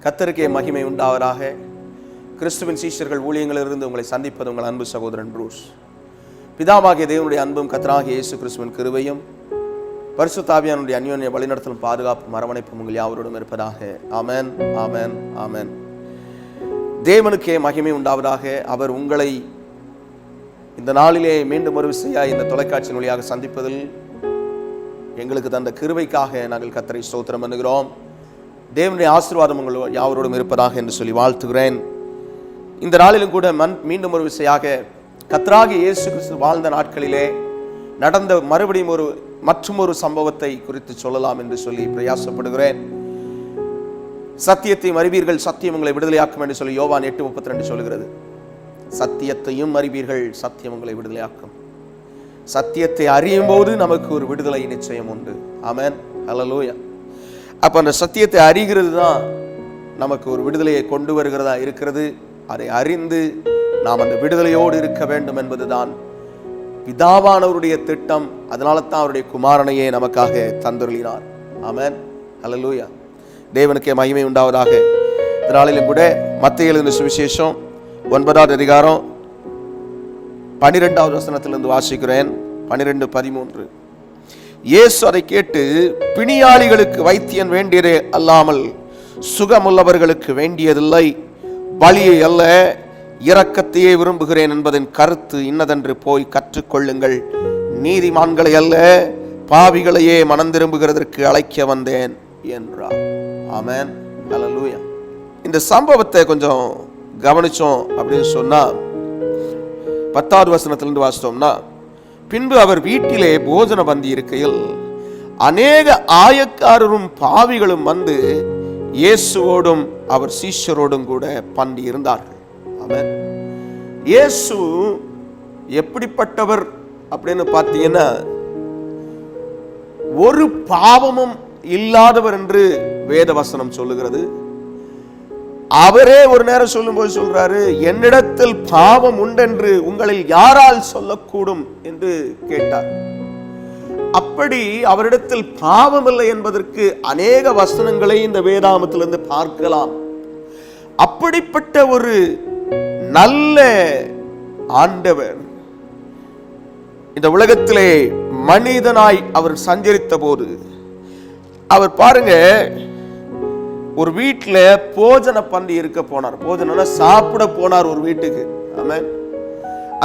கர்த்தருக்கே மகிமை உண்டாவதாக. கிறிஸ்துவின் சீஷர்கள் ஊழியங்களிலிருந்து உங்களை சந்திப்பது உங்கள் அன்பு சகோதரன் ப்ரூஸ். பிதாவாகிய தேவனுடைய அன்பும் கர்த்தராகிய இயேசு கிறிஸ்துவின் கிருபையும் பரிசுத்த ஆவியானவருடைய அந்யோன்ய வழிநடத்தலும் பாதுகாப்பும் அரவணைப்பும் உங்கள் யாவரோடும் இருப்பதாக. ஆமென், ஆமென், ஆமென். தேவனுக்கே மகிமை உண்டாவதாக. அவர் உங்களை இந்த நாளிலே மீண்டும் ஒரு விசையாய் இந்த தொலைக்காட்சியின் வழியாக சந்திப்பதில் எங்களுக்கு தந்த கிருபைக்காக நாங்கள் கர்த்தரை ஸ்தோத்திரம் பண்ணுகிறோம். தேவனுடைய ஆசீர்வாதம் உங்கள் யாவரோடும் இருப்பதாக என்று சொல்லி வாழ்த்துகிறேன். இந்த நாளிலும் கூட மீண்டும் ஒரு விசையாக கர்த்தராகிய இயேசு கிறிஸ்து வாழ்ந்த நாட்களிலே நடந்த மறுபடியும் மற்றும் ஒரு சம்பவத்தை குறித்து சொல்லலாம் என்று சொல்லி பிரயாசப்படுகிறேன். சத்தியத்தையும் அறிவீர்கள், சத்தியம் உங்களை விடுதலையாக்கும் என்று சொல்லி யோவான் 8:32 சொல்கிறது. சத்தியத்தையும் அறிவீர்கள், சத்தியம் உங்களை விடுதலையாக்கும். சத்தியத்தை அறியும் போது நமக்கு ஒரு விடுதலை நிச்சயம் உண்டு. ஆமென், ஹல்லேலூயா. அப்ப அந்த சத்தியத்தை அறிகிறது தான் நமக்கு ஒரு விடுதலையை கொண்டு வருகிறதா இருக்கிறது. அதை அறிந்து நாம் அந்த விடுதலையோடு இருக்க வேண்டும் என்பதுதான் பிதாவானவருடைய திட்டம். அதனால தான் அவருடைய குமாரனையே நமக்காக தந்தருளினார். ஆமென், ஹல்லேலூயா. தேவனுக்கே மகிமை உண்டாவதாக. இதனாலும் கூட மத்தேயு எழுதின சுவிசேஷம் 9வது அதிகாரம் 12வது வசனத்திலிருந்து வாசிக்கிறேன். 12:13. இயேசு அதை கேட்டு, பிணியாளிகளுக்கு வைத்தியன் வேண்டியதே அல்லாமல் சுகமுள்ளவர்களுக்கு வேண்டியதில்லை, பலியை அல்ல இரக்கத்தையே விரும்புகிறேன் என்பதன் கருத்து இன்னதென்று போய் கற்றுக்கொள்ளுங்கள். நீதிமான்களை அல்ல பாவிகளையே மனம் திரும்புகிறதற்கு அழைக்க வந்தேன் என்றார். ஆமென், ஹல்லேலூயா. இந்த சம்பவத்தை கொஞ்சம் கவனிச்சோம் அப்படின்னு சொன்னா 10வது வசனத்திலிருந்து வாசித்தோம்னா, பின்பு அவர் வீட்டிலே போஜன பந்தி இருக்கையில் அநேக ஆயக்காரரும் பாவிகளும் வந்து இயேசுவோடும் அவர் சீஷரோடும் கூட பந்தி இருந்தார்கள். ஆமென். இயேசு எப்படிப்பட்டவர் அப்படின்னு பார்த்தீங்கன்னா, ஒரு பாவமும் இல்லாதவர் என்று வேத வசனம் சொல்லுகிறது. அவரே ஒரு நேரம் சொல்லும்போது சொல்றாரு, என்னிடத்தில் பாவம் உண்டென்று உங்களில் யாரால் சொல்லக்கூடும் என்று கேட்டார். அப்படி அவரிடத்தில் பாவம் இல்லை என்பதற்கு அநேக வசனங்களை இந்த வேதாகமத்திலிருந்து பார்க்கலாம். அப்படிப்பட்ட ஒரு நல்ல ஆண்டவர் இந்த உலகத்திலே மனிதனாய் அவர் சஞ்சரித்த போது, அவர் பாருங்க, ஒரு வீட்டில் போஜன பந்தி இருக்க போனார். போஜன சாப்பிட போனார் ஒரு வீட்டுக்கு. ஆமென்.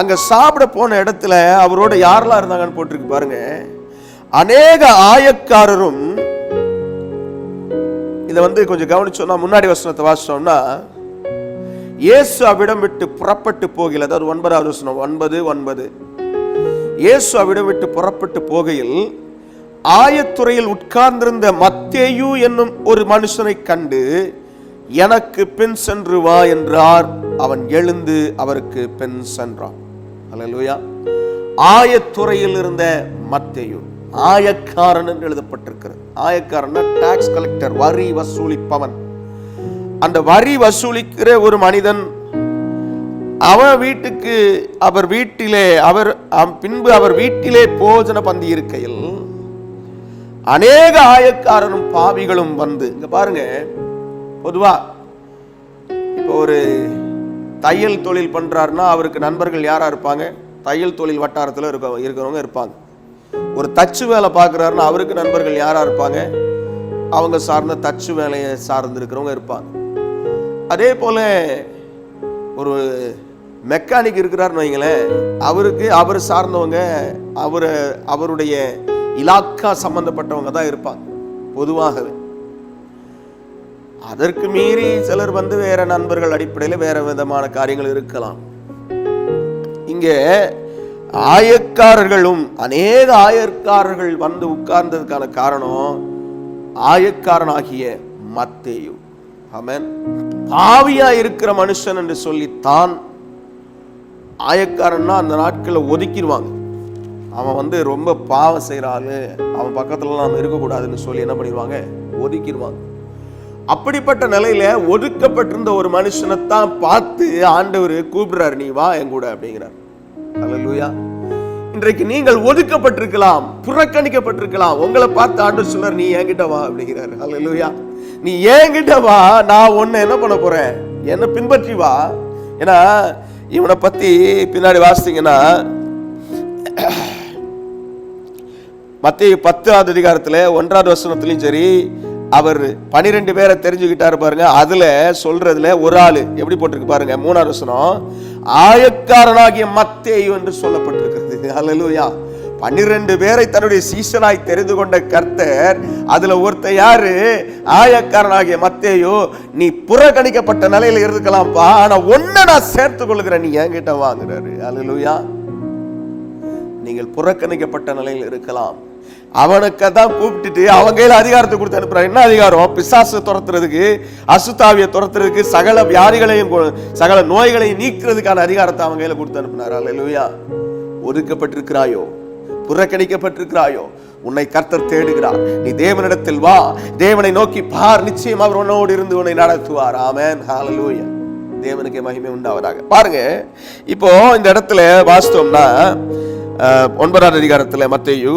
அங்க சாப்பிட போன இடத்துல அவரோட யாரெல்லாம் இருந்தாங்கன்னு போட்டிருக்கு பாருங்க. அநேக ஆயக்காரரும். இதை கொஞ்சம் கவனிச்சோம்னா, முன்னாடி வசனத்தை வாசிச்சோம்னா, இயேசு அவ்விடம் விட்டு புறப்பட்டு போகையில், அதாவது 9வது வசனம் 9:9, இயேசு அவ்விடம் விட்டு புறப்பட்டு போகையில் ஆயத்துறையில் உட்கார்ந்திருந்த மத்தேயு என்னும் ஒரு மனுஷனை கண்டு, எனக்கு பின் சென்று வா என்றார். அவன் எழுந்து அவருக்கு பின் சென்றான். அல்லேலூயா. ஆயத்துறையில் இருந்த மத்தேயு, ஆயக்காரன் என்று எழுதப்பட்டிருக்கிறது. ஆயக்காரன் டாக்ஸ் கலெக்டர், வரி வசூலிப்பவன். அந்த வரி வசூலிக்கிற ஒரு மனிதன், பின்பு அவர் வீட்டிலே போஜன பந்தி இருக்கையில் அநேக ஆயக்காரரும் பாவிகளும் வந்து. இங்க பாருங்க, பொதுவா இப்போ ஒரு தையல் தொழில் பண்றாருன்னா அவருக்கு நண்பர்கள் யாரா இருப்பாங்க? தையல் தொழில் வட்டாரத்தில் இருக்கிறவங்க இருப்பாங்க. ஒரு தச்சு வேலை பார்க்குறாருன்னா அவருக்கு நண்பர்கள் யாரா இருப்பாங்க? அவங்க சார்ந்த தச்சு வேலையை சார்ந்து இருக்கிறவங்க இருப்பாங்க. அதே போல ஒரு மெக்கானிக் இருக்கிறாருன்னு வைங்களேன், அவர் சார்ந்தவங்க அவருடைய இலாக்கா சம்பந்தப்பட்டவங்க தான் இருப்பாங்க பொதுவாகவே. அதற்கு மீறி சிலர் வந்து வேற நண்பர்கள் அடிப்படையில் வேற விதமான காரியங்கள் இருக்கலாம். இங்க ஆயக்காரர்களும் அநேக ஆயக்காரர்கள் வந்து உட்கார்ந்ததுக்கான காரணம் ஆயக்காரனாகிய மத்தேயு. ஆமென். பாவியா இருக்கிற மனுஷன் என்று சொல்லித்தான் ஆயக்காரன்னா அந்த நாட்களை ஒதுக்கிடுவாங்க. அவன் ரொம்ப பாவம் செய்யறாரு, அவன் பக்கத்துல நாம இருக்கக்கூடாதுன்னு சொல்லி என்ன பண்ணிடுவாங்க? ஒதுக்கிடுவாங்க. அப்படிப்பட்ட நிலையில ஒதுக்கப்பட்டிருந்த ஒரு மனுஷனைத்தான் பார்த்து ஆண்டவர் கூப்பிடுறாரு, நீ வா என் கூட அப்படிங்கிறார். அல்லேலூயா. இன்றைக்கு நீங்கள் ஒதுக்கப்பட்டிருக்கலாம், புறக்கணிக்கப்பட்டிருக்கலாம். உங்களை பார்த்து ஆண்டவர் சொல்றார், நீ என்கிட்ட வா அப்படிங்கிறாரு. ஹல்லேலூயா. நீ என்கிட்ட வா, நான் உன்னை என்ன பண்ண போறேன், என்ன பின்பற்றி வா. ஏன்னா இவனை பத்தி பின்னாடி வாசித்தீங்கன்னா மத்தேயு 10வது அதிகாரத்துல 1வது வசனத்திலையும் சரி, அவர் 12 பேரை தெரிஞ்சுக்கிட்டாரு பாருங்க. அதுல சொல்றதுல ஒரு ஆளு எப்படி போட்டிருக்கு பாருங்க, 3வது வசனம், ஆயக்காரனாகிய மத்தேயு என்று சொல்லப்பட்டிருக்கிறது. ஹல்லேலூயா. 12 பேரை தன்னுடைய சீஷனாய் தெரிந்து கொண்ட கர்த்தர், அதுல ஒருத்தர் யாரு, ஆயக்காரனாகிய மத்தேயு. நீ புறக்கணிக்கப்பட்ட நிலையில இருக்கலாம்ப்பா, ஆனா ஒன்ன நான் சேர்த்து கொள்கிறேன், நீ என்கிட்ட வாங்குறாரு. ஹல்லேலூயா. நீங்கள் புறக்கணிக்கப்பட்ட நிலையில் இருக்கலாம், அவனுக்கு தான் கூப்பிட்டுட்டு அவங்க கையில அதிகாரத்தை கொடுத்து அனுப்புறாரு. என்ன அதிகாரம்? பிசாசு துரத்துறதுக்கு, அசுத்தாவியை துரத்துறதுக்கு, சகல வியாதிகளையும் சகல நோய்களையும் நீக்கிறதுக்கான அதிகாரத்தை அவங்க கையில கொடுத்து அனுப்பினார். அல்லேலூயா. ஒதுக்கப்பட்டிருக்கிறாயோ, புறக்கணிக்கப்பட்டிருக்கிறாயோ, உன்னை கர்த்தர் தேடுகிறார். நீ தேவனிடத்தில் வா, தேவனை நோக்கி பார், நிச்சயம் அவர் உன்னோடு இருந்து உன்னை நடத்துவார். ஆமென். ஹல்லேலூயா. தேவனுக்கு மகிமை உண்டாவதாக. பாருங்க, இப்போ இந்த இடத்துல வாஸ்தவம்னா 9வது அதிகாரத்துல மத்தேயு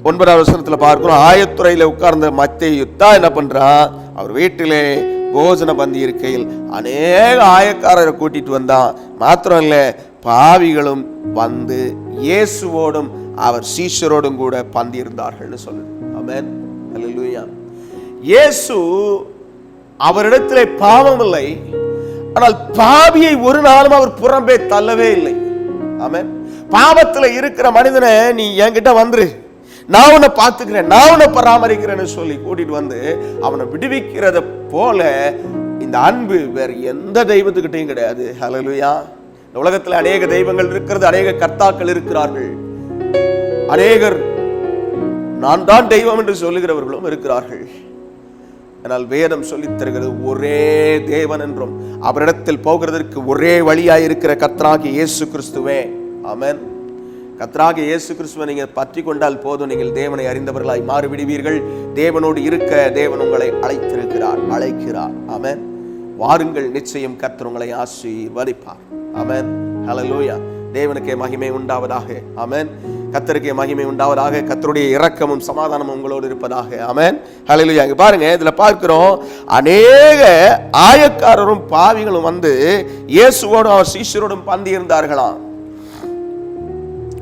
9வது வசனத்துல பார்க்கிறோம். ஆயத்துறையில உட்கார்ந்த மத்தேயு தான் என்ன பண்றான், அவர் வீட்டிலே போஜன பந்தி இருக்கையில் அநேக ஆயக்காரரை கூட்டிட்டு வந்தான். மாத்திரம் இல்ல, பாவிகளும் வந்து இயேசுவோடும் அவர் சீஷரோடும் கூட பந்தி இருந்தார்கள் சொல்லுது. ஆமென். ஹல்லேலூயா. இயேசு அவரிடத்திலே பாவம் இல்லை, ஆனால் பாவியை ஒரு நாளும் அவர் புறம்பே தள்ளவே இல்லை. ஆமென். பாவத்துல இருக்கிற மனிதனை நீ என்கிட்ட வந்துரு, நான் உன்னை பார்த்துக்கிறேன், நான் உன்னை பராமரிக்கிறேன்னு சொல்லி கூட்டிட்டு வந்து அவனை விடுவிக்கிறத போல இந்த அன்பு வேற எந்த தெய்வத்துக்கிட்டையும் கிடையாது. ஹல்லேலூயா. இந்த உலகத்துல அநேக தெய்வங்கள் இருக்கிறது, அநேக கர்த்தாக்கள் இருக்கிறார்கள், அநேகர் நான் தான் தெய்வம் என்று சொல்லுகிறவர்களும் இருக்கிறார்கள். ஆனால் வேதம் சொல்லித் தருகிறது ஒரே தேவன் என்றும் அவரிடத்தில் போகிறதற்கு ஒரே வழியாய் இருக்கிற கர்த்தராகிய இயேசு கிறிஸ்துவே. ஆமென். கர்த்தராகிய இயேசு கிறிஸ்துவை நீங்கள் பற்றி கொண்டால் போதும், நீங்கள் தேவனை அறிந்தவர்களாய் மாறிவிடுவீர்கள். தேவனோடு இருக்க தேவன் உங்களை அழைக்கிறார். ஆமென். வாருங்கள், நிச்சயம் கர்த்தர் உங்களை ஆசீர்வதிப்பார். ஆமென். ஹல்லேலூயா. தேவனுக்கே மகிமை உண்டாவதாக. ஆமென். கர்த்தருக்கே மகிமை உண்டாவதாக. கர்த்தருடைய இரக்கமும் சமாதானமும் உங்களோடு இருப்பதாக. ஆமென். ஹல்லேலூயா. இங்க பாருங்க, இதுல பார்க்கிறோம் அநேக ஆயக்காரரும் பாவிகளும் வந்து இயேசுவோடும் அவர் சீஷரோடும் பந்தி இருந்தார்களாம்.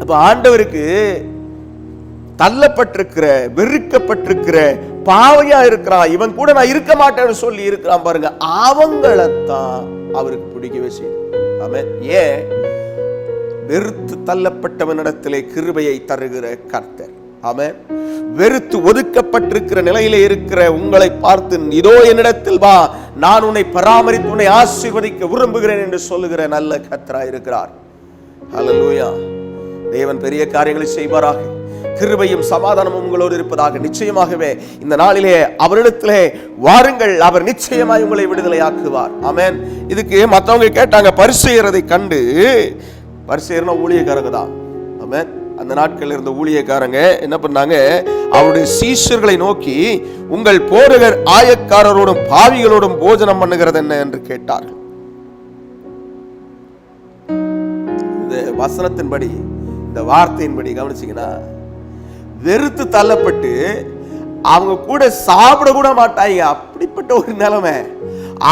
அப்ப ஆண்டவருக்கு தள்ளப்பட்டிருக்கிற, வெறுக்கப்பட்டிருக்கிற, பாவையா இருக்கிறான், இவன் கூட நான் இருக்க மாட்டேன்னு சொல்லி இருக்கிறான் பாருங்க, அவங்களைத்தான் அவருக்கு பிடிக்கவே செய்யும். ஆமென். ஏன்? வெறுத்து தள்ளப்பட்டவனிடத்திலே கிருபையை தருகிற கர்த்தர். ஆமென். வெறுத்து ஒதுக்கப்பட்டிருக்கிற நிலையிலே இருக்கிற உங்களை பார்த்து, இதோ என்னிடத்தில் வா, நான் உன்னை பராமரித்து உன்னை ஆசீர்வதிக்க விரும்புகிறேன் என்று சொல்லுகிற நல்ல கர்த்தராய் இருக்கிறார். ஹல்லேலூயா. தேவன் பெரிய காரியங்களை செய்வாராக. கிருபையும் சமாதானமும் உங்களோடு இருப்பதாக. நிச்சயமாகவே இந்த நாளிலே அவரிடத்திலே வாருங்கள், அவர் நிச்சயமாய் உங்களை விடுதலையாக்குவார். ஆமென். இதுக்கு மற்றவங்க கேட்டாங்க, பரிசேயரை கண்டு, பரிசேயர்னா ஊழியக்காரங்க தான். ஆமென். அந்த நாட்கள் இருந்த ஊழியக்காரங்க என்ன பண்ணாங்க, அவருடைய சீஷர்களை நோக்கி, உங்கள் போதகர் ஆயக்காரரோடும் பாவிகளோடும் போஜனம் பண்ணுகிறது என்ன என்று கேட்டார்கள். இந்த வசனத்தின்படி, இந்த வார்த்தையின்படி கவனிச்சீங்கன்னா, வெறுத்து தள்ளப்பட்டு அவங்க கூட சாப்பிட கூட மாட்டாங்க, அப்படிப்பட்ட ஒரு நிலைமை.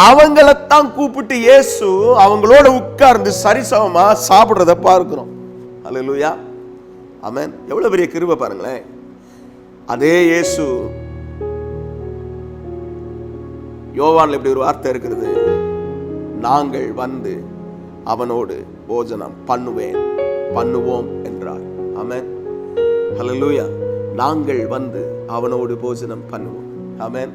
அவங்களைத்தான் கூப்பிட்டு இயேசு அவங்களோட உட்கார்ந்து சரிசமமா சாப்பிடுறத பார்க்கிறோம். அல்லேலூயா. ஆமென். எவ்வளவு பெரிய கிருபை பாருங்களேன். அதே இயேசு யோவான்ல இப்படி ஒரு வார்த்தை இருக்கிறது, நாங்கள் வந்து அவனோடு போஜனம் பண்ணுவோம் என்றார். ஆமென். ஹல்லேலூயா. நாங்கள் வந்து அவனோடு போஜனம் பண்ணுவோம். ஆமென்.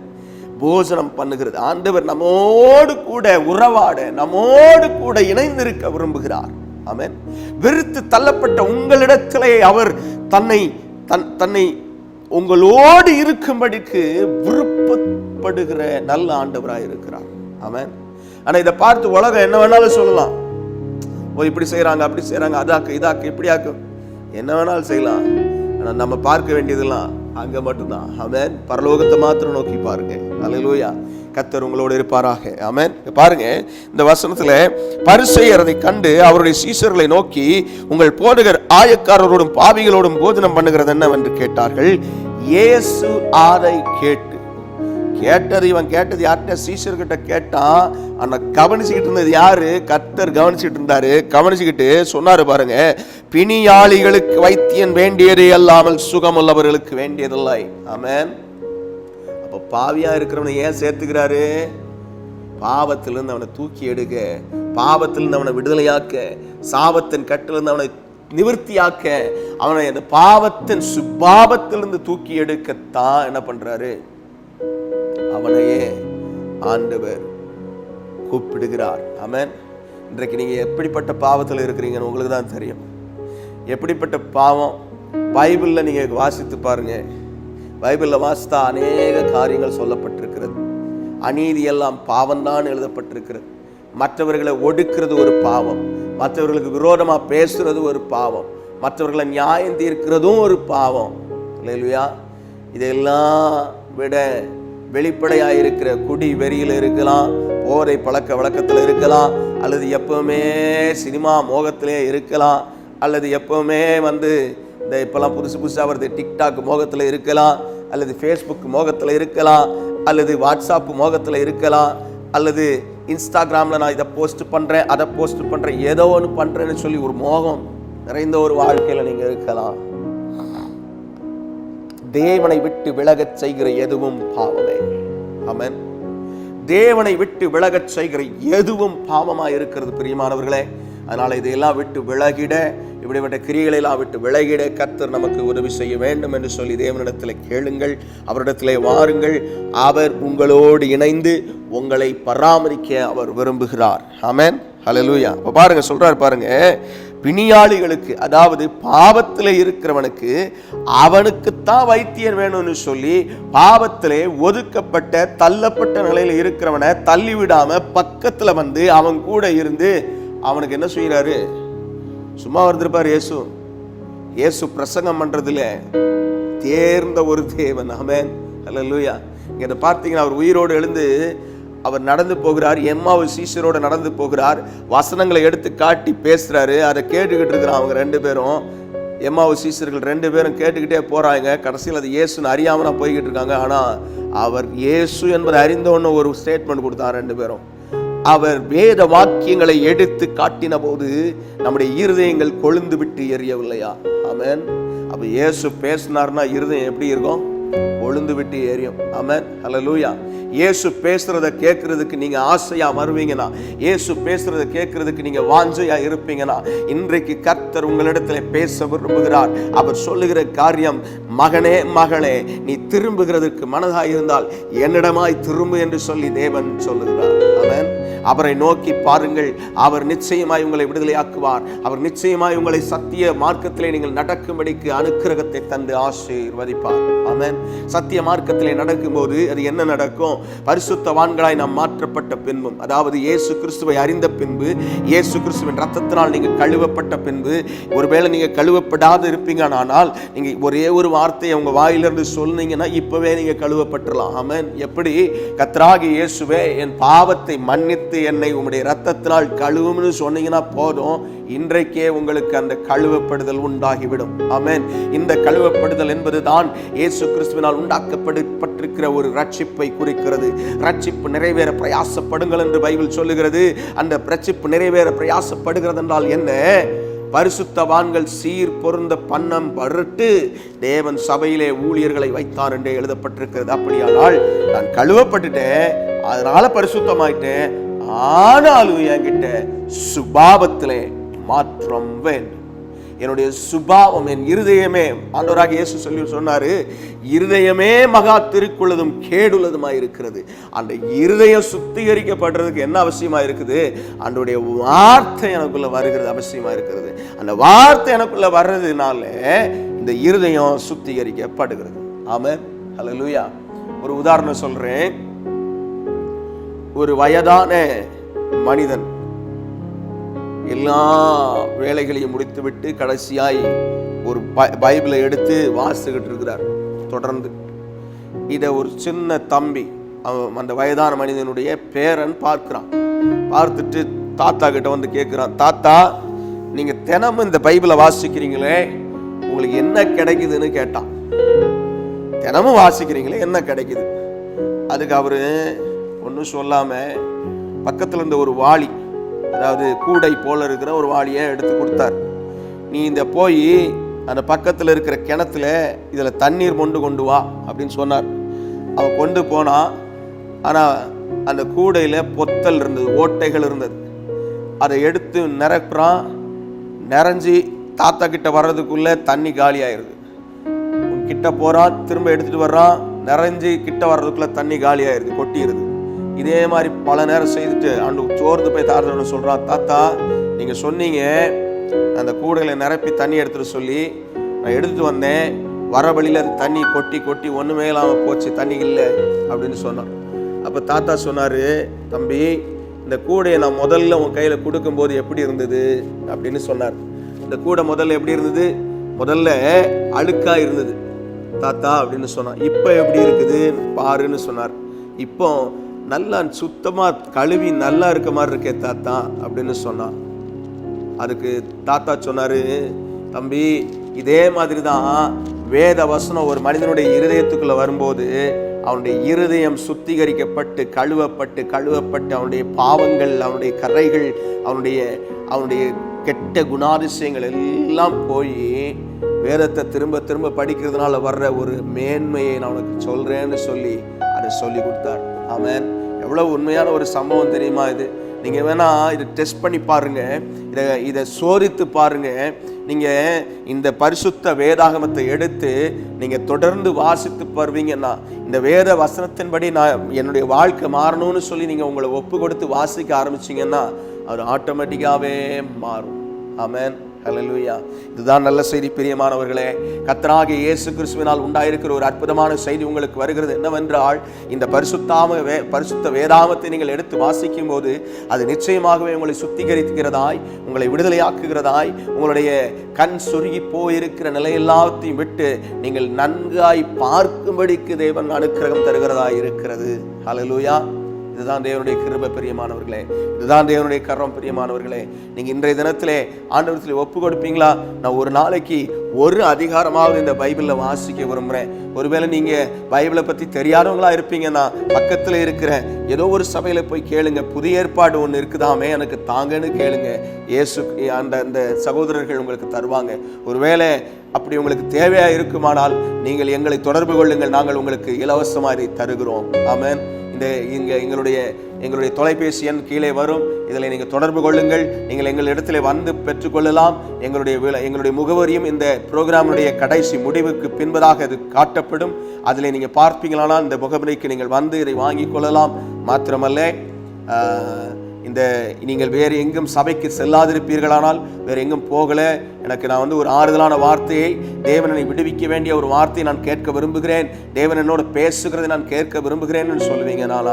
போஜனம் பண்ணுகிறது. ஆண்டவர் நம்மோடு கூட உறவாட, நம்மோடு கூட இணைந்திருக்க விரும்புகிறார். ஆமென். வெறுத்து தள்ளப்பட்ட உங்களிடத்திலே அவர் தன்னை உங்களோடு இருக்கும்படிக்கு விருப்பப்படுகிற நல்ல ஆண்டவராய் இருக்கிறார். ஆமென். ஆனா இதை பார்த்து உலகம் என்ன வேணாலும் சொல்லலாம், ஓ இப்படி செய்யறாங்க, அப்படி செய்யறாங்க, இதாக்கு இப்படியாக்கு, என்ன வேணாலும் செய்யலாம். ஆனா நம்ம பார்க்க வேண்டியதெல்லாம் அங்க மட்டும்தான். ஆமென். பரலோகத்தை மாத்திரம் நோக்கி பாருங்க. அல்லேலூயா. கர்த்தர் உங்களோடு இருப்பாராக. ஆமென். பாருங்க, இந்த வசனத்துல பரிசேயர் அதை கண்டு அவருடைய சீஷர்களை நோக்கி, உங்கள் போதகர் ஆயக்காரரோடும் பாவிகளோடும் போஜனம் பண்ணுகிறது என்னவென்று கேட்டார்கள். இயேசு அதை இவன் கேட்டது யார்கிட்ட? சீஷர்கிட்ட கேட்டான். ஆனா கவனிச்சுக்கிட்டு இருந்தது யாரு? கர்த்தர் கவனிச்சுட்டு இருந்தாரு. கவனிச்சுக்கிட்டு சொன்னாரு பாருங்க, பிணியாளிகளுக்கு வைத்தியன் வேண்டியதே அல்லாமல் சுகமுள்ளவர்களுக்கு வேண்டியதில்லை. ஆமென். அப்ப பாவியா இருக்கிறவனை ஏன் சேர்த்துக்கிறாரு? பாவத்திலிருந்து அவனை தூக்கி எடுக்க, பாவத்திலிருந்து அவனை விடுதலையாக்க, சாபத்தின் கட்டிலிருந்து அவனை நிவர்த்தியாக்க, அவனை அந்த பாவத்தின் சுபாவத்திலிருந்து தூக்கி எடுக்கத்தான் என்ன பண்றாரு? அவனையே ஆண்டவர் கூப்பிடுகிறார். ஆமென். இன்றைக்கு நீங்க எப்படிப்பட்ட பாவத்தில் இருக்கிறீங்கன்னு உங்களுக்கு தான் தெரியும். எப்படிப்பட்ட பாவம் பைபிள்ல நீங்க வாசித்து பாருங்க. பைபிள்ல வாசித்தா அநேக காரியங்கள் சொல்லப்பட்டிருக்கிறது. அநீதி எல்லாம் பாவம்தான் எழுதப்பட்டிருக்கிறது. மற்றவர்களை ஒடுக்கிறது ஒரு பாவம், மற்றவர்களுக்கு விரோதமா பேசுறது ஒரு பாவம், மற்றவர்களை நியாயம் தீர்க்கிறதும் ஒரு பாவம். இல்லையா? இதெல்லாம் விட வெளிப்படையாயிருக்கிற குடி வெறியில் இருக்கலாம், போதை பழக்க வழக்கத்தில் இருக்கலாம், அல்லது எப்பவுமே சினிமா மோகத்திலே இருக்கலாம், அல்லது எப்பவுமே இந்த இப்பெல்லாம் புதுசாக வருது டிக்டாக் மோகத்தில் இருக்கலாம், அல்லது ஃபேஸ்புக் மோகத்தில் இருக்கலாம், அல்லது வாட்ஸ்அப் மோகத்தில் இருக்கலாம், அல்லது இன்ஸ்டாகிராமில் நான் இதை போஸ்ட் பண்ணுறேன், அதை போஸ்ட் பண்ணுறேன், ஏதோ ஒன்று பண்ணுறேன்னு சொல்லி ஒரு மோகம் நிறைந்த ஒரு வாழ்க்கையில் நீங்கள் இருக்கலாம். தேவனை விட்டு விலகச் செய்கிற எதுவும் பாவமே. ஆமென். தேவனை விட்டு விலகச் செய்கிற எதுவும் பாவமா இருக்கிறது பிரியமானவர்களே. அதனால இதையெல்லாம் விட்டு விலகிட, இப்படிப்பட்ட கிரியைகளை எல்லாம் விட்டு விலகிட கர்த்தர் நமக்கு உதவி செய்ய வேண்டும் என்று சொல்லி தேவனிடத்தில் கேளுங்கள், அவரிடத்திலே வாருங்கள். அவர் உங்களோடு இணைந்து உங்களை பராமரிக்க அவர் விரும்புகிறார். ஆமென். ஹல்லேலூயா. அப்ப பாருங்க, சொல்றாரு பாருங்க, பிணியாளிகளுக்கு, அதாவது பாவத்திலே இருக்கிறவனுக்கு அவனுக்குத்தான் வைத்தியர் வேணும்னு சொல்லி பாவத்திலே ஒதுக்கப்பட்ட தள்ளப்பட்ட நிலையில இருக்கிறவனை தள்ளி விடாம பக்கத்துல அவன் கூட இருந்து அவனுக்கு என்ன செய்யறாரு? சும்மா வந்திருப்பார் இயேசு பிரசங்கம் பண்றதுல தேர்ந்த ஒரு தேவன். ஆமென். ஹல்லேலூயா. இங்க பார்த்தீங்கன்னா அவர் உயிரோடு எழுந்து அவர் நடந்து போகிறார், எம்மாவு சீஷரோட நடந்து போகிறார், வசனங்களை எடுத்து காட்டி பேசுறாரு. அதை கேட்டுக்கிட்டு இருக்கிறான் அவங்க ரெண்டு பேரும். எம்மாவு சீஷர்கள் ரெண்டு பேரும் கேட்டுக்கிட்டே போறாங்க. கடைசியில் அது இயேசுன்னு அறியாம போய்கிட்டு இருக்காங்க. ஆனா அவர் இயேசு என்பதை அறிந்தோன்னு ஒரு ஸ்டேட்மெண்ட் கொடுத்தார் ரெண்டு பேரும். அவர் வேத வாக்கியங்களை எடுத்து காட்டின போது நம்முடைய இருதயங்கள் கொழுந்து விட்டு எரியவில்லையா? ஆமென். அப்ப இயேசு பேசினார்னா இருதயம் எப்படி இருக்கும்? கொழுந்து விட்டு எரியும். ஆமென். ஹல்லேலூயா. இயேசு பேசுறத கேட்கறதுக்கு நீங்க ஆசையா வருவீங்கன்னா, இயேசு பேசுறத கேட்கறதுக்கு நீங்க வாஞ்சையா இருப்பீங்கன்னா, இன்றைக்கு கர்த்தர் உங்களிடத்துல பேச விரும்புகிறார். அவர் சொல்லுகிற காரியம், மகனே மகளே, நீ திரும்புகிறதுக்கு மனதாய் இருந்தால் என்னிடமாய் திரும்பு என்று சொல்லி தேவன் சொல்லுகிறார். ஆமென். அவரை நோக்கி பாருங்கள், அவர் நிச்சயமாய் உங்களை விடுதலையாக்குவார். அவர் நிச்சயமாய் உங்களை சத்திய மார்க்கத்திலே நீங்கள் நடக்கும்படிக்கு அனுக்கிரகத்தை தந்து ஆசீர்வதிப்பார். ஆமென். சத்திய மார்க்கத்திலே நடக்கும்போது அது என்ன நடக்கும்? பரிசுத்தவான்களாய் நாம் மாற்றப்பட்ட பின்பும், அதாவது இயேசு கிறிஸ்துவை அறிந்த பின்பு, இயேசு கிறிஸ்துவின் ரத்தத்தினால் நீங்க கழுவப்பட்ட பின்பு, ஒருவேளை நீங்க கழுவப்படாது இருப்பீங்கனால் நீங்க ஒரே ஒரு வார்த்தையை உங்க வாயிலிருந்து சொன்னீங்கன்னா இப்பவே நீங்க கழுவப்பட்டுறலாம். ஆமென். எப்படி? கர்த்தராகிய இயேசுவே, என் பாவத்தை மன்னித்து என்னை உம்முடைய ரத்தத்தினால் கழுவும்னு சொன்னீங்கன்னா போதும், இன்றைக்கே உங்களுக்கு அந்த கழுவப்படுதல் உண்டாகிவிடும். ஆமென். இந்த கழுவப்படுதல் என்பதுதான் இயேசு கிறிஸ்துவினால் உண்டாக்கப்பட்டிருக்கிற ஒரு ரட்சிப்பை குறிக்கிறது. ரட்சிப்பு நிறைவேற பிரயாசப்படுங்கள் என்று பைபிள் சொல்லுகிறது. அந்த ரட்சிப்பு நிறைவேற பிரயாசப்படுகிறது என்றால் என்ன? பரிசுத்தவான்கள் சீர் பொருந்த பன்னம் பருட்டு தேவன் சபையிலே ஊழியர்களை வைத்தார் என்றே எழுதப்பட்டிருக்கிறது. அப்படியானால் நான் கழுவப்பட்டுட்டேன், அதனால பரிசுத்தமாயிட்டேன், ஆனாலும் என்கிட்ட சுபாவத்திலே மாற்றம் வேண்டும். என்னுடைய சுபாவம், என் இருதயமே, ஆண்டவராக இயேசு சொல்லி சொன்னாரு, இருதயமே மகா திருக்குள்ளதும் கேடுள்ளதுமாய் இருக்கிறது. அந்த இருதயம் சுத்திகரிக்கப்படுறதுக்கு என்ன அவசியமா இருக்குது? ஆண்டவருடைய வார்த்தை எனக்குள்ள வருகிறது அவசியமா இருக்கிறது. அந்த வார்த்தை எனக்குள்ள வர்றதுனால இந்த இருதயம் சுத்திகரிக்கப்படுகிறது. ஆமென். ஹல்லேலூயா. ஒரு உதாரணம் சொல்றேன். ஒரு வயதான மனிதன் எல்லா வேலைகளையும் முடித்துவிட்டு கடைசியாய் ஒரு பைபிளை எடுத்து வாசிச்சுக்கிட்டு இருக்கிறார் தொடர்ந்து. இதை ஒரு சின்ன தம்பி, அவன் அந்த வயதான மனிதனுடைய பேரன் பார்க்கிறான். பார்த்துட்டு தாத்தா கிட்ட வந்து கேட்குறான், தாத்தா நீங்க தினமும் இந்த பைபிளை வாசிக்கிறீங்களே, உங்களுக்கு என்ன கிடைக்குதுன்னு கேட்டான். தினமும் வாசிக்கிறீங்களே, என்ன கிடைக்குது? அதுக்கு அவரு ஒன்றும் சொல்லாம பக்கத்துல இருந்த ஒரு வாளி, அதாவது கூடை போல இருக்கிற ஒரு வாளியை எடுத்து கொடுத்தார். நீ இந்த போய் அந்த பக்கத்தில் இருக்கிற கிணத்துல இதில் தண்ணீர் கொண்டு வா அப்படின்னு சொன்னார். அவன் கொண்டு போனான். ஆனால் அந்த கூடையில் பொத்தல் இருந்தது, ஓட்டைகள் இருந்தது. அதை எடுத்து நிரப்புறான். நிறைஞ்சி தாத்தா கிட்ட வர்றதுக்குள்ளே தண்ணி காலி ஆயிடுது. கிட்ட போகிறான், திரும்ப எடுத்துகிட்டு வர்றான், நிறைஞ்சி கிட்ட வர்றதுக்குள்ளே தண்ணி காலி ஆயிடுது, கொட்டிடுது. இதே மாதிரி பல நேரம் செய்துட்டு அண்டு சோர்ந்து போய் தாத்தா சொல்கிறான், தாத்தா நீங்கள் சொன்னீங்க அந்த கூடையில் நிரப்பி தண்ணி எடுத்துட்டு சொல்லி நான் எடுத்துகிட்டு வந்தேன், வர வழியில் அது தண்ணி கொட்டி கொட்டி ஒன்றுமே இல்லாமல் போச்சு, தண்ணி இல்லை அப்படின்னு சொன்னான். அப்போ தாத்தா சொன்னார், தம்பி இந்த கூடையை நான் முதல்ல உன் கையில் கொடுக்கும்போது எப்படி இருந்தது அப்படின்னு சொன்னார். இந்த கூடை முதல்ல எப்படி இருந்தது? முதல்ல அழுக்காக இருந்தது தாத்தா அப்படின்னு சொன்னான். இப்போ எப்படி இருக்குது பாருன்னு சொன்னார். இப்போ நல்லா சுத்தமாக கழுவி நல்லா இருக்க மாதிரி இருக்கே தாத்தா அப்படின்னு சொன்னான். அதுக்கு தாத்தா சொன்னார், தம்பி இதே மாதிரி தான் வேத வசனம் ஒரு மனிதனுடைய இருதயத்துக்குள்ளே வரும்போது அவனுடைய இருதயம் சுத்திகரிக்கப்பட்டு கழுவப்பட்டு அவனுடைய பாவங்கள், அவனுடைய கரைகள், அவனுடைய கெட்ட குணாதிசயங்கள் எல்லாம் போய் வேதத்தை திரும்ப திரும்ப படிக்கிறதுனால வர்ற ஒரு மேன்மையை நான் உனக்கு சொல்றேன்னு சொல்லி அதை சொல்லி கொடுத்தார். ஆமென். எவ்வளவு உண்மையான ஒரு சம்பவம் தெரியுமா இது? நீங்க வேணா இதை டெஸ்ட் பண்ணி பாருங்க, இதை சோதித்து பாருங்க. நீங்க இந்த பரிசுத்த வேதாகமத்தை எடுத்து நீங்க தொடர்ந்து வாசித்து பாருவீங்கன்னா, இந்த வேத வசனத்தின்படி நான் என்னுடைய வாழ்க்கை மாறணும்னு சொல்லி நீங்க உங்களை ஒப்பு கொடுத்து வாசிக்க ஆரம்பிச்சீங்கன்னா அது ஆட்டோமேட்டிக்காவே மாறும். ஆமென். ஹல்லேலூயா. இதுதான் நல்ல செய்தி பிரியமானவர்களே. கர்த்தராகிய இயேசு கிறிஸ்துவினால் உண்டாயிருக்கிற ஒரு அற்புதமான செய்தி உங்களுக்கு வருகிறது. என்னவென்றால், இந்த பரிசுத்த வேதாகமத்தை நீங்கள் எடுத்து வாசிக்கும் போது அது நிச்சயமாகவே உங்களை சுத்திகரிக்கிறதாய், உங்களை விடுதலையாக்குகிறதாய், உங்களுடைய கண் சொருகி போயிருக்கிற நிலை எல்லாத்தையும் விட்டு நீங்கள் நன்காய் பார்க்கும்படிக்கு தேவன் அனுக்கிரகம் தருகிறதாய் இருக்கிறது. ஹல்லேலூயா. இதுதான் தேவனுடைய கிருபை பிரியமானவர்களே. இதுதான் தேவனுடைய கரம் பிரியமானவர்களே. நீங்க இன்றைய தினத்திலே ஆண்டவரத்தில் ஒப்பு கொடுப்பீங்களா? நான் ஒரு நாளைக்கு ஒரு அதிகாரமாவது இந்த பைபிளில் வாசிக்க விரும்புகிறேன். ஒருவேளை நீங்க பைபிளை பத்தி தெரியாதவங்களா இருப்பீங்கன்னா பக்கத்தில் இருக்கிற ஏதோ ஒரு சபையில போய் கேளுங்க. புதிய ஏற்பாடு ஒன்று இருக்குதாமே, எனக்கு தாங்கன்னு கேளுங்க. இயேசு அந்த சகோதரர்கள் உங்களுக்கு தருவாங்க. ஒருவேளை அப்படி உங்களுக்கு தேவையா இருக்குமானால் நீங்கள் எங்களை தொடர்பு கொள்ளுங்கள், நாங்கள் உங்களுக்கு இலவசமாக இதை தருகிறோம். ஆமென். எங்களுடைய தொலைபேசி எண் கீழே வரும். இதில் நீங்கள் தொடர்பு கொள்ளுங்கள். நீங்கள் எங்கள் இடத்துல வந்து பெற்றுக்கொள்ளலாம். எங்களுடைய முகவரியும் இந்த புரோகிராமுடைய கடைசி முடிவுக்கு பின்பதாக அது காட்டப்படும். அதில் நீங்கள் பார்ப்பீங்களானால் இந்த முகவரிக்கு நீங்கள் வந்து இதை வாங்கி கொள்ளலாம். மாத்திரமல்ல, நீங்கள் வேறு எங்கும் சபைக்கு செல்லாதிருப்பீர்களானால், வேறு எங்கும் போகல, நான் வந்து ஒரு ஆறுதலான வார்த்தையை, தேவனை விடுவிக்க வேண்டிய ஒரு வார்த்தையை நான் கேட்க விரும்புகிறேன், தேவன் என்னோட பேசுகிறதை நான் கேட்க விரும்புகிறேன்னு சொல்லுவீங்கனால்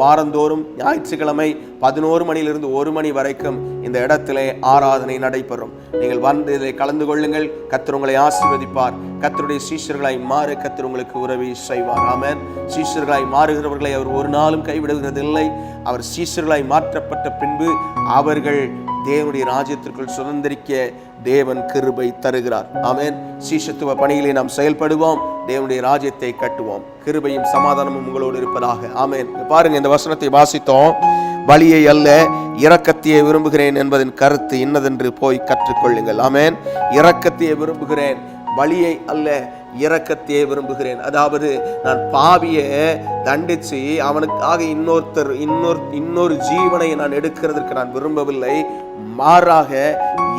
வாரந்தோறும் ஞாயிற்றுக்கிழமை 11 மணியிலிருந்து 1 மணி வரைக்கும் இந்த இடத்திலே ஆராதனை நடைபெறும். நீங்கள் வந்து இதில் கலந்து கொள்ளுங்கள். கர்த்தர் உங்களை ஆசீர்வதிப்பார். கர்த்தருடைய சீஷர்களாய் மாற கர்த்தர் உங்களுக்கு உதவி செய்வார். ஆமென். சீஷர்களாய் மாறுகிறவர்களை அவர் ஒரு நாளும் கைவிடுகிறதில்லை. அவர் சீஷர்களாய் மாற்றப்பட்ட பின்பு அவர்கள் தேவனுடைய ராஜ்யத்திற்குள் சுதந்திரிக்க தேவன் கிருபை தருகிறார். ஆமென். சீஷத்துவ பணியிலே நாம் செயல்படுவோம், தேவனுடைய ராஜ்யத்தை கட்டுவோம். கிருபையும் சமாதானமும் உங்களோடு இருப்பதாக. ஆமென். பாருங்க, இந்த வசனத்தை வாசித்தோம். பலியை அல்ல இரக்கத்தையே விரும்புகிறேன் என்பதன் கருத்து இன்னதென்று போய் கற்றுக்கொள்ளுங்கள். ஆமென். இரக்கத்தையே விரும்புகிறேன், பலியை அல்ல இரக்கத்தையே விரும்புகிறேன். அதாவது நான் பாவியை தண்டிச்சு அவனுக்காக இன்னொரு ஜீவனை நான் எடுக்கிறதுக்கு நான் விரும்பவில்லை. மாறாக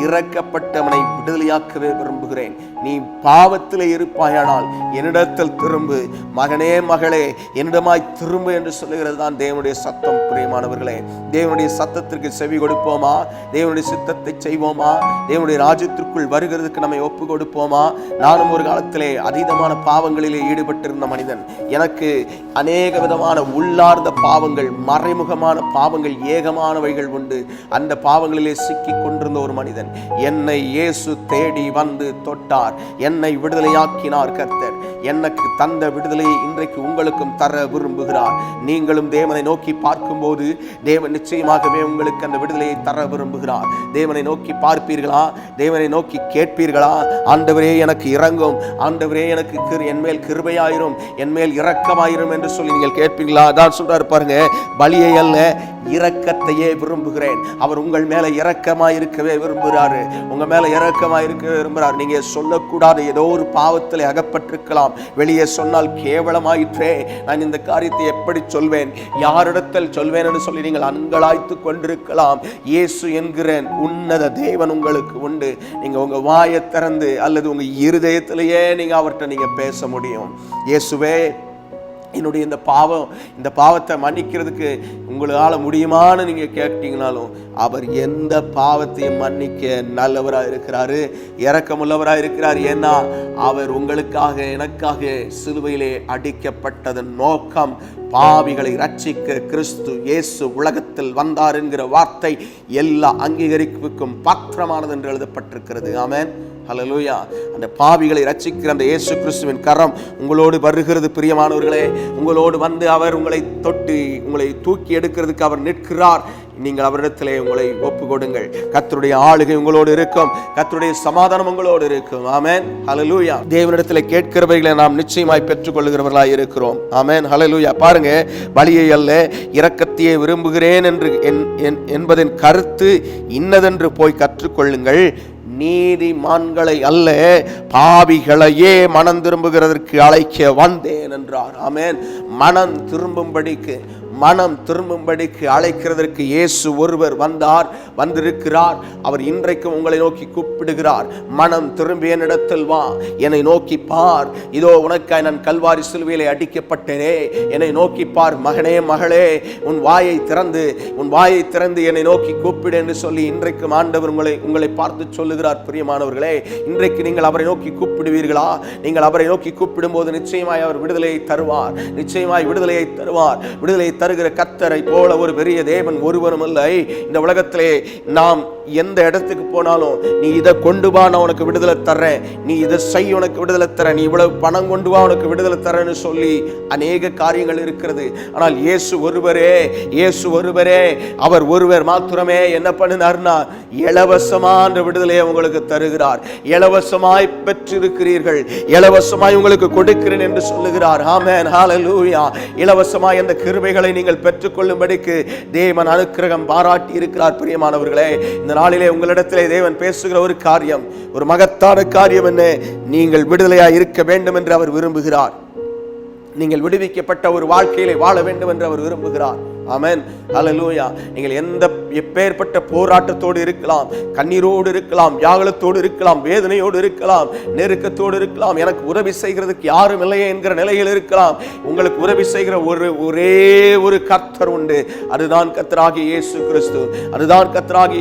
இரக்கப்பட்டவனை விடுதலையாக்கவே விரும்புகிறேன். நீ பாவத்தில் இருப்பாயானால் என்னிடத்தில் திரும்பு, மகனே மகளே என்னிடமாய் திரும்பு என்று சொல்லுகிறது தான் தேவனுடைய சத்தம். பிரியமானவர்களே, தேவனுடைய சத்தத்திற்கு செவி கொடுப்போமா? தேவனுடைய சித்தத்தை செய்வோமா? தேவனுடைய ராஜ்யத்திற்குள் வருகிறதுக்கு நம்மை ஒப்பு கொடுப்போமா? நானும் ஒரு காலத்திலே அதீதமான பாவங்களிலே ஈடுபட்டிருந்த மனிதன். எனக்கு அநேக விதமான உள்ளார்ந்த பாவங்கள், மறைமுகமான பாவங்கள், ஏகமானவைகள் உண்டு. அந்த பாவங்களிலே சிக்கி கொண்டிருந்த ஒரு மனிதன். என்னை இயேசு தேடி வந்து தொட்டார், என்னை விடுதலையாக்கினார் கர்த்தர். எனக்கு தந்த விடுதலையை இன்றைக்கு உங்களுக்கும் தர விரும்புகிறார். நீங்களும் தேவனை நோக்கி பார்க்கும்போது தேவன் நிச்சயமாகவே உங்களுக்கு அந்த விடுதலையை தர விரும்புகிறார். தேவனை நோக்கி பார்ப்பீர்களா? தேவனை நோக்கி கேட்பீர்களா? ஆண்டவரே எனக்கு இறங்கும், ஆண்டவரே எனக்கு என்மேல் கிருபையாயிரும், என்மேல் இரக்கமாயிரும் என்று சொல்லி நீங்கள் கேட்பீங்களா? அதான் சொல்றாரு பாருங்க, பலியை அல்ல இரக்கத்தையே விரும்புகிறேன். அவர் உங்கள் மேல இரக்கமாயிருக்கவே விரும்புகிறாரு. உங்க மேல இரக்கமாயிருக்கவே விரும்புகிறார். நீங்க சொல்லக்கூடாத ஏதோ ஒரு பாவத்தில் அகப்பட்டிருக்கலாம். வெளியே சொன்னால் கேவலமாயிற்றே, நான் இந்த காரியத்தை எப்படி சொல்வேன், யாரிடத்தில் சொல்வேன் என்று சொல்லி நீங்கள் அங்கலாய்த்து கொண்டிருக்கலாம். இயேசு என்கிற உன்னத தேவன் உங்களுக்கு உண்டு. நீங்க உங்க வாயை திறந்து அல்லது உங்க இருதயத்திலேயே நீங்க அவர்கிட்ட நீங்க பேச முடியும். இயேசுவே, என்னுடைய இந்த பாவத்தை மன்னிக்கிறதுக்கு உங்களால் முடியுமான்னு நீங்க கேட்டீங்கனாலும் அவர் எந்த பாவத்தையும் மன்னிக்க நல்லவராக இருக்கிறாரு, இரக்கமுள்ளவராக இருக்கிறார். ஏன்னா அவர் உங்களுக்காக எனக்காக சிலுவையிலே அடிக்கப்பட்டதன் நோக்கம் பாவிகளை ரட்சிக்க கிறிஸ்து இயேசு உலகத்தில் வந்தார் என்கிற வார்த்தை எல்லா அங்கீகரிப்புக்கும் பாத்திரமானது என்று எழுதப்பட்டிருக்கிறது. ஆமென், ஹல்லேலூயா. அந்த பாவிகளை ரட்சிக்கிற அந்த இயேசு கிறிஸ்துவின் கரம் உங்களோடு வருகிறது. பிரியமானவர்களே, உங்களோடு வந்து அவர் உங்களை தொட்டு உங்களை தூக்கி எடுக்கிறதுக்கு அவர் நிற்கிறார். நீங்கள் அவரிடத்திலே உங்களை ஒப்பு கொடுங்கள். கர்த்தருடைய ஆளுகை உங்களோடு இருக்கும், கர்த்தருடைய சமாதானம் உங்களோடு இருக்கும். ஆமென், ஹல்லேலூயா. தேவனிடத்திலே கேட்கிறவைகளை நாம் நிச்சயமாய் பெற்றுக்கொள்கிறவர்களாய் இருக்கிறோம். ஆமென், ஹல்லேலூயா. பாருங்க, பலியை அல்ல இரக்கத்தையே விரும்புகிறேன் என்று என்பதன் கருத்து இன்னதென்று போய் கற்றுக்கொள்ளுங்கள். நீதிமான்களை அல்ல பாவிகளையே மனம் திரும்புகிறதற்கு அழைக்க வந்தேன் என்றார். ஆமென். மனம் திரும்பும்படிக்கு அழைக்கிறதற்கு இயேசு ஒருவர் வந்திருக்கிறார். அவர் இன்றைக்கும் உங்களை நோக்கி கூப்பிடுகிறார். மனம் திரும்பி என்னிடத்தில் வா, என்னை நோக்கி பார். இதோ உனக்காய் நான் கல்வாரி சிலுவையிலே அடிக்கப்பட்டேனே, என்னை நோக்கி பார். மகனே, மகளே, உன் வாயை திறந்து என்னை நோக்கி கூப்பிடு என்று சொல்லி இன்றைக்கும் ஆண்டவர் உங்களை பார்த்து சொல்லுகிறார். பிரியமானவர்களே, இன்றைக்கு நீங்கள் அவரை நோக்கி கூப்பிடுவீர்களா? நீங்கள் அவரை நோக்கி கூப்பிடும் போது நிச்சயமாய் அவர் விடுதலையை தருவார். விடுதலை தருகிற கர்த்தரை போல ஒரு பெரிய தேவன் ஒருவரும் இல்லை. இந்த உலகத்திலே நாம் எந்த இடத்துக்கு போனாலும் நீ இதை கொண்டு வா, நான் உனக்கு விடுதலை தர்றேன், நீ இதை செய், உனக்கு விடுதலை தரேன், நீ இவ்வளவு பணம் கொண்டு வா, உனக்கு விடுதலை தரேன்னு சொல்லி அநேக காரியங்கள் இருக்கிறது. ஆனால் இயேசு ஒருவரே அவர் ஒருவர் மாத்திரமே என்ன பண்ணினார்னா இலவசமான விடுதலையை உங்களுக்கு தருகிறார். இலவசமாய் பெற்றிருக்கிறீர்கள், இலவசமாய் உங்களுக்கு கொடுக்கிறேன் என்று சொல்லுகிறார். ஆமென், ஹல்லேலூயா. இலவசமாய் அந்த கிருபைகளை நீங்கள் பெற்றுக்கொள்ளும்படிக்கு தேவன் அனுக்கிரகம் பாராட்டி இருக்கிறார். பிரியமானவர்களே, இந்த நாளிலே உங்களிடத்திலே தேவன் பேசுகிற ஒரு காரியம், ஒரு மகத்தான காரியம் என்ன? நீங்கள் விடுதலையாய் இருக்க வேண்டும் என்று அவர் விரும்புகிறார். நீங்கள் விடுவிக்கப்பட்ட ஒரு வாழ்க்கையிலே வாழ வேண்டும் என்று அவர் விரும்புகிறார். ஆமென், ஹல்லேலூயா. நீங்கள் எப்பேற்பட்ட போராட்டத்தோடு இருக்கலாம், கண்ணீரோடு இருக்கலாம், வியாகுலத்தோடு இருக்கலாம், வேதனையோடு இருக்கலாம், நெருக்கத்தோடு இருக்கலாம், எனக்கு உதவி செய்கிறதுக்கு யாரும் இல்லையே என்கிற நிலையில் இருக்கலாம். உங்களுக்கு உதவி செய்கிற ஒரே ஒரு கர்த்தர் உண்டு. அதுதான் கர்த்தராகிய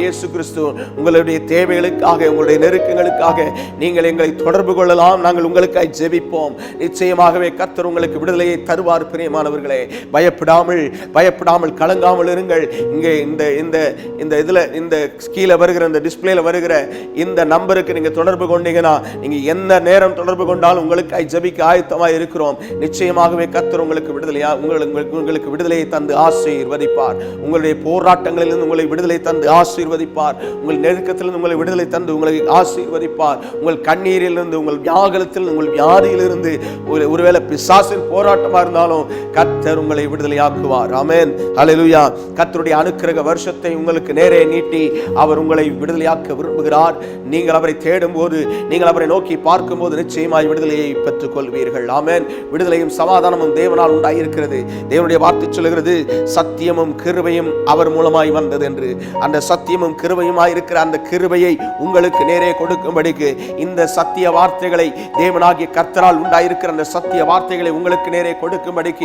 இயேசு கிறிஸ்து. உங்களுடைய தேவைகளுக்காக, உங்களுடைய நெருக்கங்களுக்காக நீங்கள் எங்களை தொடர்பு கொள்ளலாம். நாங்கள் உங்களுக்காக ஜெபிப்போம். நிச்சயமாகவே கர்த்தர் உங்களுக்கு விடுதலையை தருவார். பிரியமானவர்களே, பயப்படாமல் கலங்காமல் இருங்கள். இங்கே இந்த கீழே வருகிற இந்த டிஸ்பிளேல வருகிற இந்த நம்பருக்கு நீங்க தொடர்பு கொண்டீங்கன்னா, நீங்க எந்த நேரம் தொடர்பு கொண்டாலும் உங்களுக்கு ஜெபிக்க ஆயத்தமாய் இருக்கிறோம். நிச்சயமாகவே கர்த்தர் உங்களுக்கு விடுதலையை தந்து ஆசீர்வதிப்பார். உங்களுடைய போராட்டங்களிலிருந்து உங்களை விடுதலை தந்து ஆசீர்வதிப்பார். உங்கள் நெருக்கத்திலிருந்து உங்களை விடுதலை தந்து உங்களை ஆசீர்வதிப்பார். உங்கள் கண்ணீரிலிருந்து, உங்கள் வியாகுலத்தில், உங்கள் வியாதியிலிருந்து, ஒருவேளை பிசாசின் போராட்டமா இருந்தாலும் கர்த்தர் உங்களை விடுதலையாக்குவார். ஆமென், ஹல்லேலூயா. கர்த்தருடைய அனுக்கிரக வருஷத்தை உங்களுக்கு நேரே நீட்டி அவர் உங்களை விடுதலையாக்க விரும்புகிறார். நீங்கள் அவரை தேடும் போது, நீங்கள் அவரை நோக்கி பார்க்கும் போது நிச்சயமாய் விடுதலையை பெற்றுக் கொள்வீர்கள். ஆமென். விடுதலையும் சமாதானமும் தேவனால் உண்டாயிருக்கிறது. தேவனுடைய வார்த்தை சொல்லுகிறது, சத்தியமும் கிருபையும் அவர் மூலமாய் வந்தது என்று. அந்த சத்தியமும் கிருபையுமாய் இருக்கிற அந்த கிருபையை உங்களுக்கு நேரே கொடுக்கும்படிக்கு இந்த சத்திய வார்த்தைகளை, தேவனாகிய கர்த்தரால் உண்டாயிருக்கிற அந்த சத்திய வார்த்தைகளை உங்களுக்கு நேரே கொடுக்கும்படிக்கு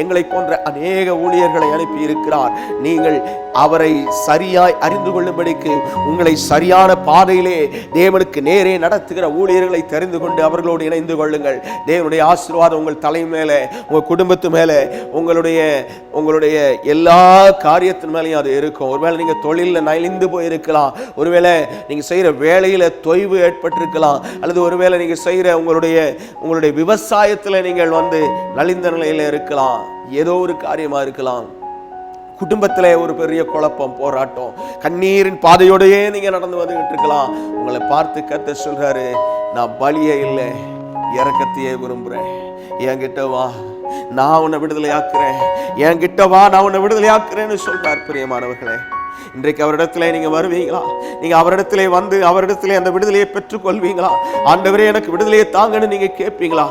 எங்களை போன்ற அநேக ஊழியர்கள் ஊழியர்களை அனுப்பி இருக்கிறார். நீங்கள் அவரை சரியாய் அறிந்து கொள்ளும்படிக்கு உங்களை சரியான பாதையிலே தேவனுக்கு நேரே நடத்துகிற ஊழியர்களை தெரிந்து கொண்டு அவர்களோடு இணைந்து கொள்ளுங்கள். தேவனுடைய ஆசீர்வாதம் உங்கள் தலை மேலே, உங்கள் குடும்பத்து மேலே, உங்களுடைய எல்லா காரியத்தின் மேலேயும் அது இருக்கும். ஒருவேளை நீங்க தொழிலில் நலிந்து போயிருக்கலாம், ஒருவேளை நீங்க செய்யற வேலையில தொய்வு ஏற்பட்டிருக்கலாம், அல்லது ஒருவேளை நீங்க செய்யற உங்களுடைய விவசாயத்தில் நீங்கள் நலிந்த நிலையில இருக்கலாம், ஏதோ ஒரு காரியமா இருக்கலாம். குடும்பத்திலே ஒரு பெரிய குழப்பம், போராட்டம், கண்ணீரின் பாதையோடையே நீங்க நடந்து வந்துகிட்டு இருக்கலாம். உங்களை பார்த்து கர்த்தர் சொல்றாரு, நான் பலியே இல்லை, இரக்கத்தையே விரும்புறேன். என்கிட்ட வா, நான் உன்னை விடுதலையாக்குறேன். என்கிட்ட வா, நான் உன்னை விடுதலையாக்குறேன்னு சொல்றார். பிரியமானவர்களே, இன்றைக்கு அவரிடத்திலே நீங்க வருவீங்களா? நீங்க அவரிடத்திலே அவரிடத்திலே அந்த விடுதலையை பெற்றுக் கொள்வீங்களா? ஆண்டவரே எனக்கு விடுதலையை தாங்கன்னு நீங்க கேட்பீங்களா?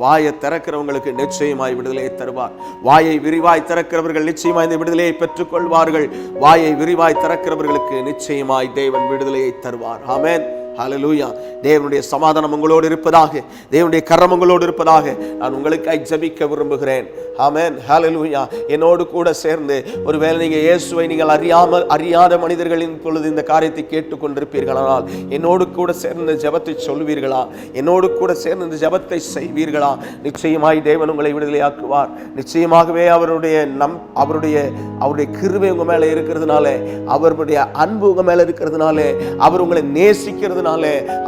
வாயை திறக்கிறவங்களுக்கு நிச்சயமாய் விடுதலையை தருவார். வாயை விரிவாய் திறக்கிறவர்கள் நிச்சயமாய் இந்த விடுதலையை பெற்றுக் கொள்வார்கள். வாயை விரிவாய் திறக்கிறவர்களுக்கு நிச்சயமாய் தேவன் விடுதலையை தருவார். ஆமென். ஹல்லேலூயா. தேவனுடைய சமாதானம் உங்களோடு இருப்பதாக, தேவனுடைய கரம் உங்களோடு இருப்பதாக நான் உங்களுக்காய் ஜெபிக்க விரும்புகிறேன். ஆமென். ஹல்லேலூயா. என்னோடு கூட சேர்ந்து ஒருவேளை நீங்கள் இயேசுவை நீங்கள் அறியாத மனிதர்களின் பொழுது இந்த காரியத்தை கேட்டுக்கொண்டிருப்பீர்களானால் என்னோடு கூட சேர்ந்து ஜெபத்தை சொல்வீர்களா? என்னோடு கூட சேர்ந்து இந்த ஜெபத்தை செய்வீர்களா? நிச்சயமாய் தேவன் உங்களை விடுதலையாக்குவார். நிச்சயமாகவே அவருடைய கிருபை உங்க மேல இருக்கிறதுனால, அவருடைய அன்பு உங்க மேல இருக்கிறதுனால, அவர் உங்களை நேசிக்கிறதுனால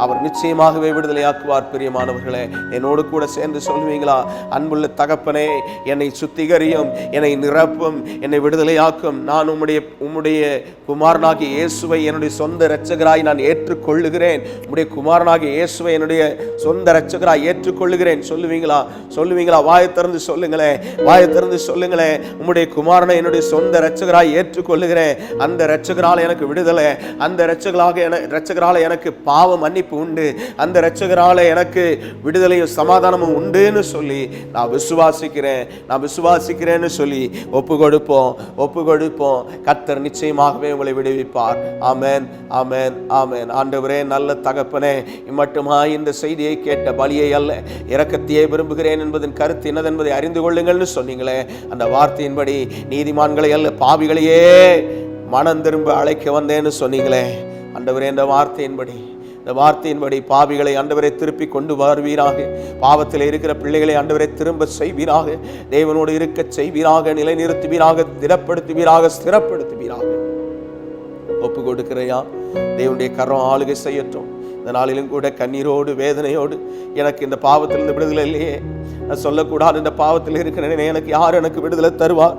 அவர் நிச்சயமாகவே விடுதலையாக்குவார். பிரியமானவர்களே, என்னோடு கூட சேர்ந்து சொல்வீங்களா? அன்புள்ள தகப்பனே, என்னை சுத்திகரியும், என்னை நிரப்பும், என்னை விடுதலையாக்கும். நான் உம்முடைய குமாரனாகிய இயேசுவை என்னுடைய சொந்த இரட்சகராய் நான் ஏற்றுக்கொள்ளுகிறேன். உம்முடைய குமாரனாகிய இயேசுவை என்னுடைய சொந்த இரட்சகராய் ஏற்றுக்கொள்ளுகிறேன். சொல்லுவீங்களா? வாயை திறந்து சொல்லுங்களேன், வாயை திறந்து சொல்லுங்களேன். உம்முடைய குமாரனை என்னுடைய சொந்த இரட்சகராய் ஏற்றுக்கொள்ளுகிறேன். அந்த இரட்சகரால் எனக்கு விடுதலை, அந்த இரட்சகரால் எனக்கு பாவ மன்னிப்பு உண்டு, அந்த இரட்சகரால எனக்கு விடுதலையும் சமாதானமும் உண்டுன்னு சொல்லி நான் விசுவாசிக்கிறேன்னு சொல்லி ஒப்பு கொடுப்போம். கர்த்தர் நிச்சயமாகவே உங்களை விடுவிப்பார். ஆமென், ஆமென், ஆமென். ஆண்டவரே, நல்ல தகப்பனே, இம்மட்டுமாய் இந்த செய்தியை கேட்ட பலியை அல்ல இரக்கத்தையே விரும்புகிறேன் என்பதன் கருத்து என்னதென்பதை அறிந்து கொள்ளுங்கள்னு சொன்னீங்களே, அந்த வார்த்தையின்படி நீதிமான்களை அல்ல பாவிகளையே மனம் திரும்ப அழைக்க வந்தேன்னு சொன்னீங்களே. ஆண்டவரே, இந்த வார்த்தையின்படி பாவிகளை ஆண்டவரை திருப்பி கொண்டு வருவீராக. பாவத்தில் இருக்கிற பிள்ளைகளை ஆண்டவரை திரும்ப செய்வீராக. தேவனோடு இருக்க செய்வீராக, நிலைநிறுத்துவீராக, திடப்படுத்துவீராக, ஸ்திரப்படுத்துவீராக. ஒப்பு கொடுக்கிறையா? தேவனுடைய கரம் ஆளுகை செய்யட்டும். இந்த நாளிலும் கூட கண்ணீரோடு வேதனையோடு, எனக்கு இந்த பாவத்திலிருந்து விடுதலை இல்லையே, நான் சொல்லக்கூடாது, இந்த பாவத்தில் இருக்கிறேன், எனக்கு விடுதலை தருவார்,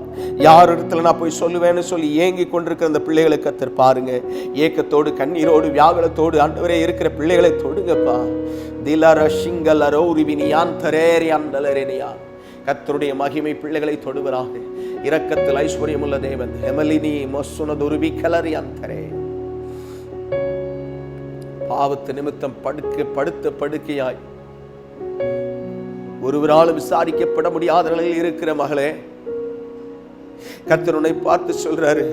யார் இடத்துல நான் போய் சொல்லுவேன்னு சொல்லி ஏங்கி கொண்டிருக்கிற அந்த பிள்ளைகளை கர்த்தர் பாருங்க. ஏக்கத்தோடு, கண்ணீரோடு, வியாகுலத்தோடு ஆண்டவரே இருக்கிற பிள்ளைகளை தொடுங்கப்பா. கர்த்தருடைய மகிமை பிள்ளைகளை தொடுவராக. இரக்கத்தில் ஐஸ்வர்யம் உள்ள தேவன். பாவத்து நிமித்தம் படுத்த படுக்கையாய் ஒருவராலும் விசாரிக்கப்பட முடியாத நிலையில் இருக்கிற மகளே, கர்த்தர் உன்னை பார்த்து சொல்றாரு,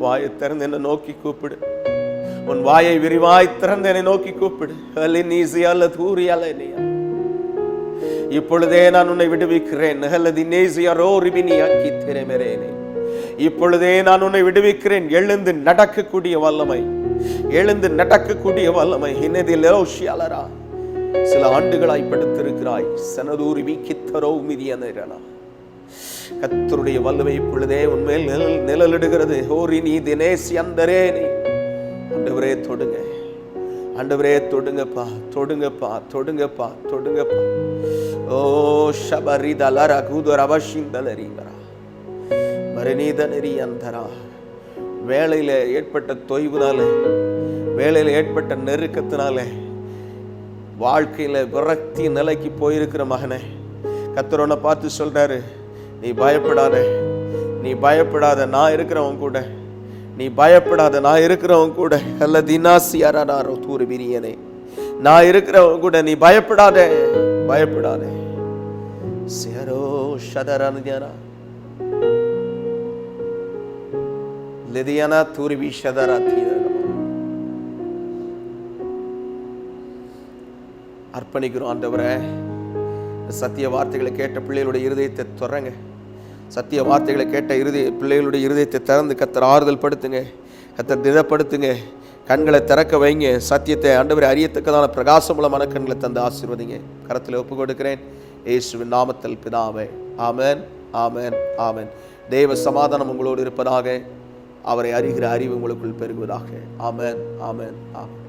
வாயை திறந்து என்னை நோக்கி கூப்பிடு. உன் வாயை விரிவாய் திறந்து என்னை நோக்கி கூப்பிடு. இப்பொழுதே நான் உன்னை விடுவிக்கிறேன். இப்பொழுதே நான் உன்னை விடுவிக்கிறேன். எழுந்து நடக்கக்கூடிய வல்லமை சில ஆண்டுகளாய் படுத்திருக்கிறாய். கர்த்தருடைய வல்லமை இப்பொழுதே உன்மேல் நிழலிடுகிறது. ஆண்டவரே தொடுங்கப்பா. ஓ ஷபரிதலர குதுரவஷிந்தலரிங்கரா மரணிதனரி அந்தரா. வேலையில ஏற்பட்ட தொய்வுனால, வேலையில ஏற்பட்ட நெருக்கத்தினால, வாழ்க்கையில விரக்தி நிலைக்கு போயிருக்கிற மகனே, கர்த்தர் உன்னை பார்த்து சொல்றாரு, நீ பயப்படாத, நான் இருக்கிறவன் கூட. நீ பயப்படாத, நான் இருக்கிறவன் கூட. அல்ல தினாசியாரோ தூரு பிரியனே, நான் இருக்கிறவன் கூட. நீ பயப்படாதே. சேரோ ஷதரா லெதியானா தூரிவி ஷதரா தீரமா. அர்ப்பணிக்கிறோம் ஆண்டவரே. சத்திய வார்த்தைகளை கேட்ட பிள்ளைகளுடைய இருதயத்தை துறங்க. சத்திய வார்த்தைகளை கேட்ட பிள்ளைகளுடைய இருதயத்தை திறந்து கர்த்தர் ஆறுதல் படுத்துங்க, கர்த்தர் திடப்படுத்துங்க, கண்களை திறக்க வைங்க, சத்தியத்தை ஆண்டவரை அறியத்தக்கதான பிரகாசமுள்ள கண்களை தந்து ஆசீர்வதிங்க. கரத்தில் ஒப்பு கொடுக்கிறேன் இயேசுவின் நாமத்தில் பிதாவே. ஆமென், ஆமென், ஆமென். தேவ சமாதானம் உங்களோடு இருப்பதாக. அவரை அறிகிற அறிவு உங்களுக்குள் பெருகுவதாக. ஆமென், ஆமென், ஆமென்.